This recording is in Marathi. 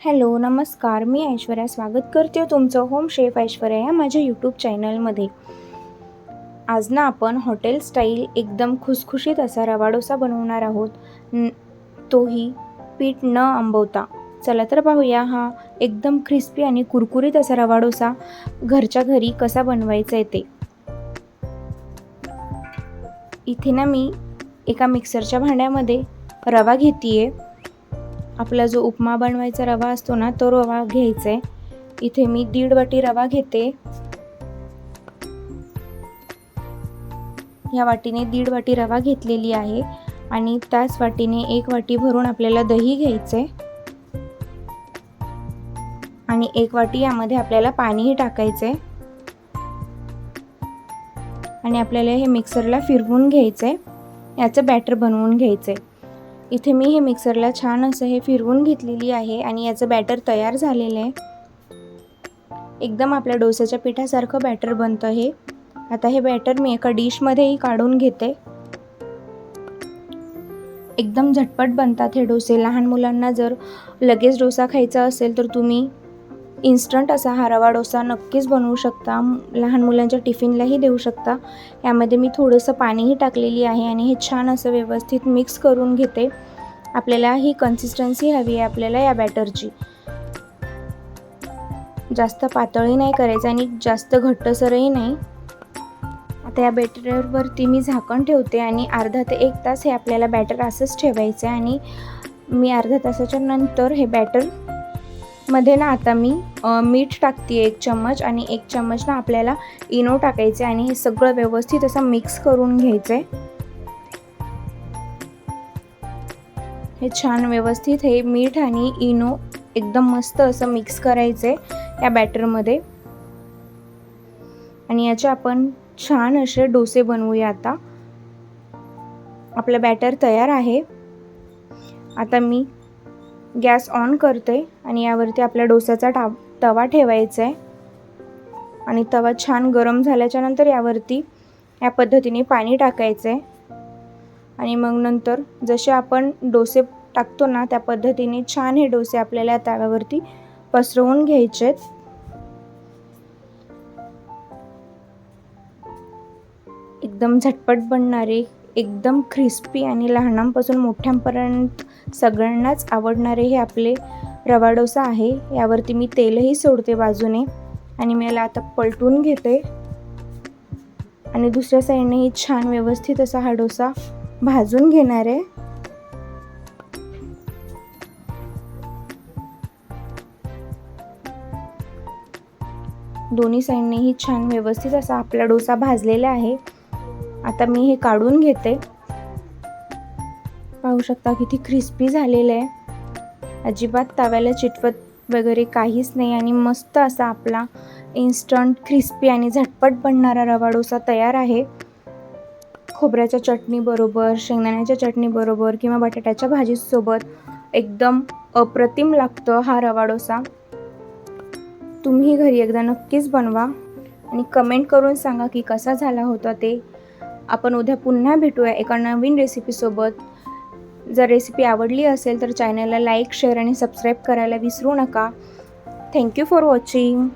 हॅलो नमस्कार, मी ऐश्वर्या स्वागत करते तुमचं होम शेफ ऐश्वर्या या माझ्या यूट्यूब चॅनलमध्ये। आज ना आपण हॉटेल स्टाईल एकदम खुसखुशीत असा रवा डोसा बनवणार आहोत, तोही पीठ न आंबवता। चला तर पाहूया हा एकदम क्रिस्पी आणि कुरकुरीत असा रवा डोसा घरच्या घरी कसा बनवायचा आहे ते। इथे ना मी एका मिक्सरच्या भांड्यामध्ये रवा घेतीये। आपला जो उपमा बनवायचा रवा असतो ना तो रवा घ्यायचा आहे। इथे मी 1.5 वाटी रवा घेते। या वाटीने 1.5 वाटी रवा घेतलेली आहे आणि त्याच वाटीने 1 वाटी भरून आपल्याला दही घ्यायचे आणि 1 वाटी यामध्ये आपल्याला पाणीही टाकायचे आणि आपल्याला हे मिक्सरला फिरवून घ्यायचे, याचं बॅटर बनवून घ्यायचे। इथे मी हे मिक्सरला छान असं हे फिरवून घेतलेली आहे आणि याचं बॅटर तयार झालेलं आहे। एकदम आपल्या डोस्याच्या पिठासारखं बॅटर बनतं हे। आता हे बॅटर मी एका डिशमध्येही काढून घेते। एकदम झटपट बनतात हे डोसे। लहान मुलांना जर लगेच डोसा खायचा असेल तर तुम्ही इन्स्टंट असा हा रवा डोसा नक्कीच बनवू शकता। लहान मुलांच्या टिफिनलाही देऊ शकता। यामध्ये मी थोडंसं पाणीही टाकलेली आहे आणि हे छान असं व्यवस्थित मिक्स करून घेते। आपल्याला ही कन्सिस्टन्सी हवी आहे आपल्याला या बॅटरची। जास्त पातळही नाही करायचं आणि जास्त घट्टसरही नाही। आता या बॅटरवरती मी झाकण ठेवते आणि अर्धा ते 1 तास हे आपल्याला बॅटर असंच ठेवायचं आहे। आणि मी अर्ध्या तासाच्या नंतर हे बॅटर मध्ये ना आता मी मीठ टाकते 1 चम्मच आणि 1 चम्मच ना आपल्याला इनो टाकायचे आणि हे सगळं व्यवस्थित असं मिक्स करून घ्यायचंय। हे छान व्यवस्थित हे मीठ आणि इनो एकदम मस्त असं मिक्स करायचंय या बॅटरमध्ये आणि याचे आपण छान असे डोसे बनवूया। आता आपलं बॅटर तयार आहे। आता मी गॅस ऑन करते आणि यावरती आपल्या डोस्याचा तवा ठेवायचा आहे आणि तवा छान गरम झाल्याच्या नंतर यावरती या पद्धतीने पाणी टाकायचं आहे आणि मग नंतर जसे आपण डोसे टाकतो ना त्या पद्धतीने छान हे डोसे आपल्याला तव्यावरती पसरवून घ्यायचे। एकदम झटपट बनणारे, एकदम क्रिस्पी आणि लहानांपासून मोठ्यांपर्यंत सगळ्यांनाच आवडणारे हे आपले रवा डोसा आहे। यावरती मी तेलही सोडते बाजूने आणि मी याला आता पलटून घेते आणि दुसऱ्या साईडनेही छान व्यवस्थित असा हा डोसा भाजून घेणार आहे। दोन्ही साईडनेही छान व्यवस्थित असा आपला डोसा भाजलेला आहे। आता मी हे काढून घेते। पाहू शकता किती क्रिस्पी झालेलं आहे। अजिबात तव्याला चिटवत वगैरे काहीच नाही आणि मस्त असा आपला इन्स्टंट क्रिस्पी आणि झटपट बनणारा रवा डोसा तयार आहे। खोबऱ्याच्या चटणी बरोबर, शेंगदाण्याच्या चटणी बरोबर किंवा बटाट्याच्या भाजीसोबत एकदम अप्रतिम लागतो हा रवा डोसा। तुम्ही घरी एकदा नक्कीच बनवा आणि कमेंट करून सांगा की कसा झाला होता ते। आपण उद्या पुन्हा भेटूया एका नवीन रेसिपीसोबत। जर रेसिपी आवडली असेल तर चॅनलला लाईक, शेअर आणि सबस्क्राईब करायला विसरू नका। Thank you for watching.